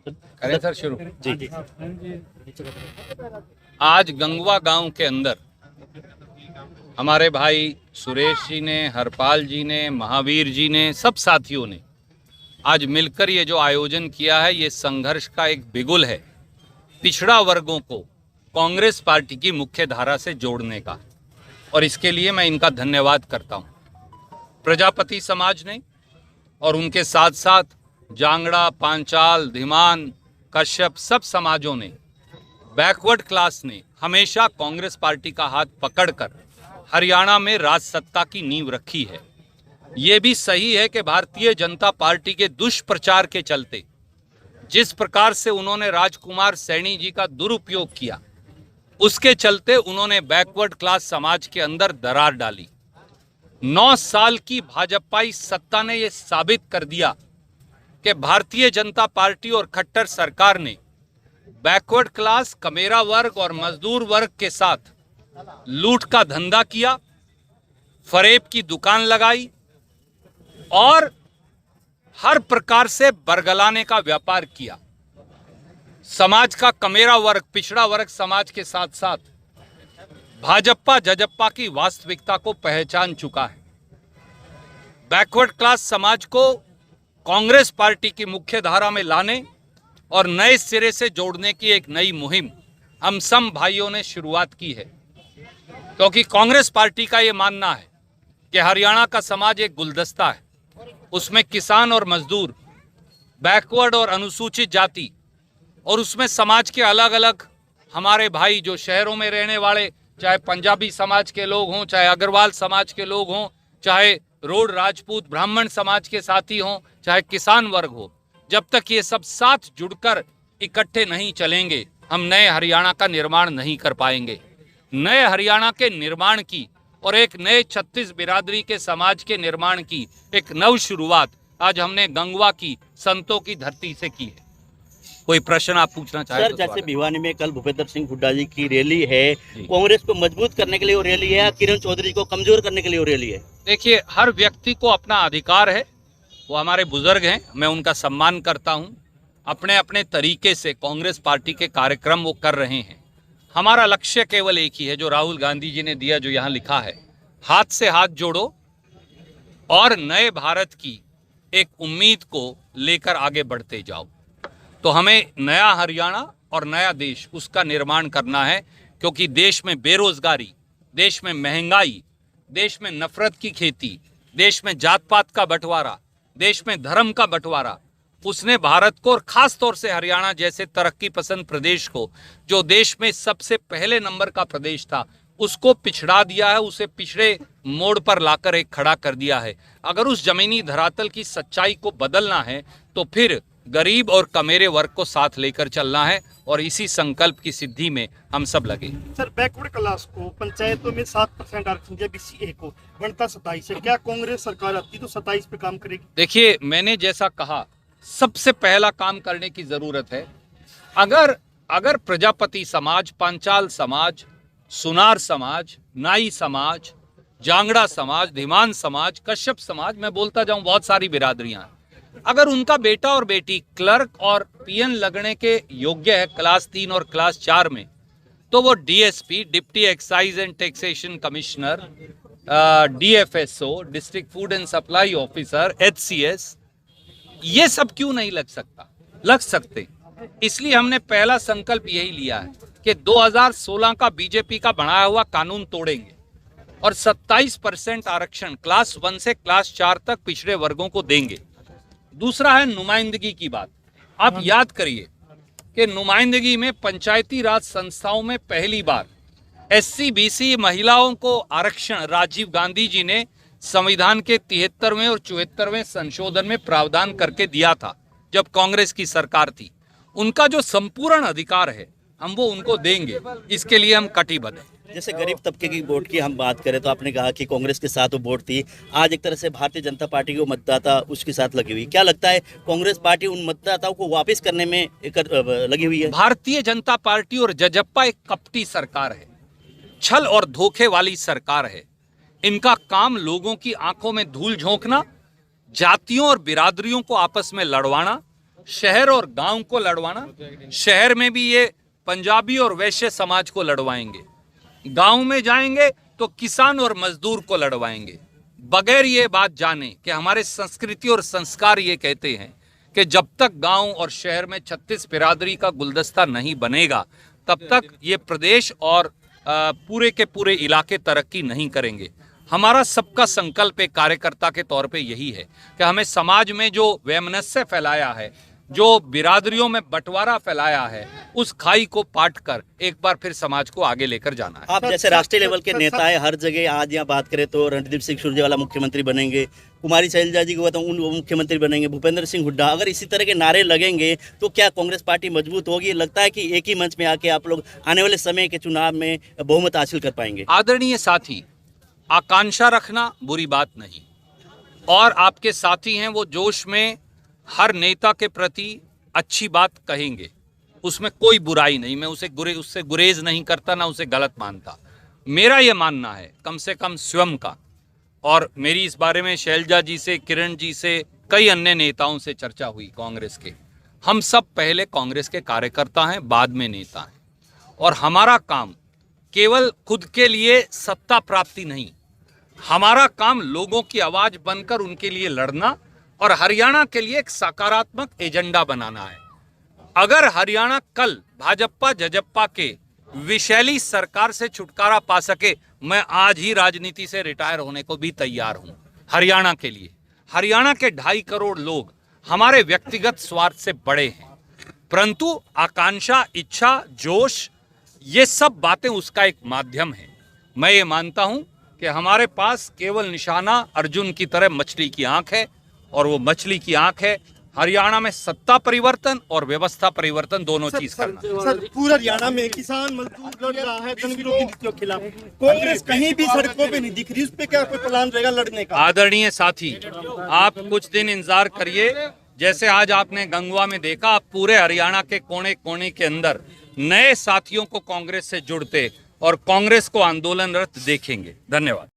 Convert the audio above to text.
करें सर शुरू। जी। आज गंगवा गांव के अंदर हमारे भाई सुरेश जी ने, हरपाल जी ने, महावीर जी ने, सब साथियों ने आज मिलकर ये जो आयोजन किया है, ये संघर्ष का एक बिगुल है पिछड़ा वर्गों को कांग्रेस पार्टी की मुख्य धारा से जोड़ने का, और इसके लिए मैं इनका धन्यवाद करता हूं। प्रजापति समाज ने और उनके साथ साथ जांगड़ा, पांचाल, धीमान, कश्यप, सब समाजों ने, बैकवर्ड क्लास ने हमेशा कांग्रेस पार्टी का हाथ पकड़कर हरियाणा में राज सत्ता की नींव रखी है। ये भी सही है कि भारतीय जनता पार्टी के दुष्प्रचार के चलते जिस प्रकार से उन्होंने राजकुमार सैनी जी का दुरुपयोग किया, उसके चलते उन्होंने बैकवर्ड क्लास समाज के अंदर दरार डाली। 9 साल की भाजपाई सत्ता ने यह साबित कर दिया कि भारतीय जनता पार्टी और खट्टर सरकार ने बैकवर्ड क्लास, कमेरा वर्ग और मजदूर वर्ग के साथ लूट का धंधा किया, फरेब की दुकान लगाई और हर प्रकार से बरगलाने का व्यापार किया। समाज का कमेरा वर्ग, पिछड़ा वर्ग समाज के साथ साथ भाजपा जजप्पा की वास्तविकता को पहचान चुका है। बैकवर्ड क्लास समाज को कांग्रेस पार्टी की मुख्य धारा में लाने और नए सिरे से जोड़ने की एक नई मुहिम हम सम भाइयों ने शुरुआत की है, क्योंकि कांग्रेस पार्टी का ये मानना है कि हरियाणा का समाज एक गुलदस्ता है, उसमें किसान और मजदूर, बैकवर्ड और अनुसूचित जाति, और उसमें समाज के अलग अलग हमारे भाई जो शहरों में रहने वाले, चाहे पंजाबी समाज के लोग हों, चाहे अग्रवाल समाज के लोग हों, चाहे रोड राजपूत ब्राह्मण समाज के साथी हों, चाहे किसान वर्ग हो, जब तक ये सब साथ जुड़कर इकट्ठे नहीं चलेंगे, हम नए हरियाणा का निर्माण नहीं कर पाएंगे। नए हरियाणा के निर्माण की और एक नए 36 बिरादरी के समाज के निर्माण की एक नव शुरुआत आज हमने गंगवा की संतों की धरती से की है। कोई प्रश्न आप पूछना चाहें? सर, जैसे भिवानी में कल भूपेंद्र सिंह हुड्डा जी की रैली है, कांग्रेस को मजबूत करने के लिए वो रैली है या किरण चौधरी को कमजोर करने के लिए वो रैली है? देखिए, हर व्यक्ति को अपना अधिकार है, वो हमारे बुजुर्ग हैं, मैं उनका सम्मान करता हूं। अपने अपने तरीके से कांग्रेस पार्टी के कार्यक्रम वो कर रहे हैं। हमारा लक्ष्य केवल एक ही है, जो राहुल गांधी जी ने दिया, जो यहाँ लिखा है, हाथ से हाथ जोड़ो और नए भारत की एक उम्मीद को लेकर आगे बढ़ते जाओ। तो हमें नया हरियाणा और नया देश, उसका निर्माण करना है, क्योंकि देश में बेरोजगारी, देश में महंगाई, देश में नफरत की खेती, देश में जात पात का बंटवारा, देश में धर्म का बंटवारा, उसने भारत को और खास तौर से हरियाणा जैसे तरक्की पसंद प्रदेश को, जो देश में सबसे पहले नंबर का प्रदेश था, उसको पिछड़ा दिया है, उसे पिछड़े मोड़ पर लाकर एक खड़ा कर दिया है। अगर उस जमीनी धरातल की सच्चाई को बदलना है तो फिर गरीब और कमेरे वर्ग को साथ लेकर चलना है, और इसी संकल्प की सिद्धि में हम सब लगे। सर, बैकवर्ड क्लास को पंचायतों में 7% आरक्षण दिया, BCA को बनता 27 है। क्या कांग्रेस सरकार आती तो 27 पे काम करेगी? देखिए, मैंने जैसा कहा, सबसे पहला काम करने की जरूरत है। अगर प्रजापति समाज, पांचाल समाज, सुनार समाज, नाई समाज, जांगड़ा समाज, धीमान समाज, कश्यप समाज, मैं बोलता जाऊं, बहुत सारी बिरादरियां हैं, अगर उनका बेटा और बेटी क्लर्क और पीएन लगने के योग्य है क्लास 3 और क्लास 4 में, तो वो DSP, deputy excise and taxation commissioner, DFSO, district food and supply officer, HCS, ये सब क्यों नहीं लग सकता? लग सकते। इसलिए हमने पहला संकल्प यही लिया है कि 2016 का बीजेपी का बनाया हुआ कानून तोड़ेंगे और 27% आरक्षण क्लास 1 से क्लास 4 तक पिछड़े वर्गों को देंगे। दूसरा है नुमाइंदगी की बात। आप याद करिए कि नुमाइंदगी में पंचायती राज संस्थाओं में पहली बार SC BC महिलाओं को आरक्षण राजीव गांधी जी ने संविधान के 73वें और 74वें संशोधन में प्रावधान करके दिया था, जब कांग्रेस की सरकार थी। उनका जो संपूर्ण अधिकार है, हम वो उनको देंगे, इसके लिए हम कटिबद्ध हैं। जैसे गरीब तबके की वोट की हम बात करें तो आपने कहा कि कांग्रेस के साथ वो वोट थी, आज एक तरह से भारतीय जनता पार्टी को मतदाता उसके साथ लगी हुई। क्या लगता है कांग्रेस पार्टी उन मतदाताओं को वापस करने में लगी हुई है? भारतीय जनता पार्टी और जजप्पा एक कपटी सरकार है, छल और धोखे वाली सरकार है। इनका काम लोगों की आंखों में धूल झोंकना, जातियों और बिरादरियों को आपस में लड़वाना शहर और गांव को लड़वाना, शहर में भी ये पंजाबी और वैश्य समाज को लड़वाएंगे, गांव में जाएंगे तो किसान और मजदूर को लड़वाएंगे, बगैर ये बात जाने कि हमारे संस्कृति और संस्कार ये कहते हैं कि जब तक गांव और शहर में 36 बिरादरी का गुलदस्ता नहीं बनेगा तब तक ये प्रदेश और पूरे के पूरे इलाके तरक्की नहीं करेंगे। हमारा सबका संकल्प एक कार्यकर्ता के तौर पे यही है कि हमें समाज में जो वैमनस्य फैलाया है, जो बिरादरियों में बंटवारा फैलाया है, उस खाई को पाट कर एक बार फिर समाज को आगे लेकर जाना है। आप जैसे राष्ट्रीय लेवल के नेता है, हर जगह आज यहाँ बात करें तो रणदीप सिंह सुरजेवाला मुख्यमंत्री बनेंगे, कुमारी शैलजा जी को बताऊँ उन वो मुख्यमंत्री बनेंगे, भूपेंद्र सिंह हुड्डा, अगर इसी तरह के नारे लगेंगे तो क्या कांग्रेस पार्टी मजबूत होगी? लगता है कि एक ही मंच में आके आप लोग आने वाले समय के चुनाव में बहुमत हासिल कर पाएंगे? आदरणीय साथी, आकांक्षा रखना बुरी बात नहीं, और आपके साथी हैं वो जोश में हर नेता के प्रति अच्छी बात कहेंगे, उसमें कोई बुराई नहीं, मैं उससे गुरेज नहीं करता, ना उसे गलत मानता। मेरा ये मानना है कम से कम स्वयं का, और मेरी इस बारे में शैलजा जी से, किरण जी से, कई अन्य नेताओं से चर्चा हुई कांग्रेस के। हम सब पहले कांग्रेस के कार्यकर्ता हैं, बाद में नेता हैं, और हमारा काम केवल खुद के लिए सत्ता प्राप्ति नहीं, हमारा काम लोगों की आवाज बनकर उनके लिए लड़ना और हरियाणा के लिए एक सकारात्मक एजेंडा बनाना है। अगर हरियाणा कल भाजपा जजप्पा के विशैली सरकार से छुटकारा पा सके, मैं आज ही राजनीति से रिटायर होने को भी तैयार हूं। हरियाणा के लिए, हरियाणा के 2.5 करोड़ लोग हमारे व्यक्तिगत स्वार्थ से बड़े हैं, परंतु आकांक्षा, इच्छा, जोश, ये सब बातें उसका एक माध्यम है। मैं ये मानता हूं कि हमारे पास केवल निशाना अर्जुन की तरह मछली की आंख है, और वो मछली की आंख है हरियाणा में सत्ता परिवर्तन और व्यवस्था परिवर्तन दोनों चीज करना। सर, पूरा हरियाणा में किसान मजदूर लड़ रहा है जन विरोधी नीतियों के खिलाफ, कांग्रेस कहीं भी सड़कों पे नहीं दिख रही, उस पे क्या कोई प्लान रहेगा लड़ने का? आदरणीय साथी, आप कुछ दिन इंतजार करिए, जैसे आज आपने गंगवा में देखा, आप पूरे हरियाणा के कोने कोने के अंदर नए साथियों को कांग्रेस से जुड़ते और कांग्रेस को आंदोलनरत देखेंगे। धन्यवाद।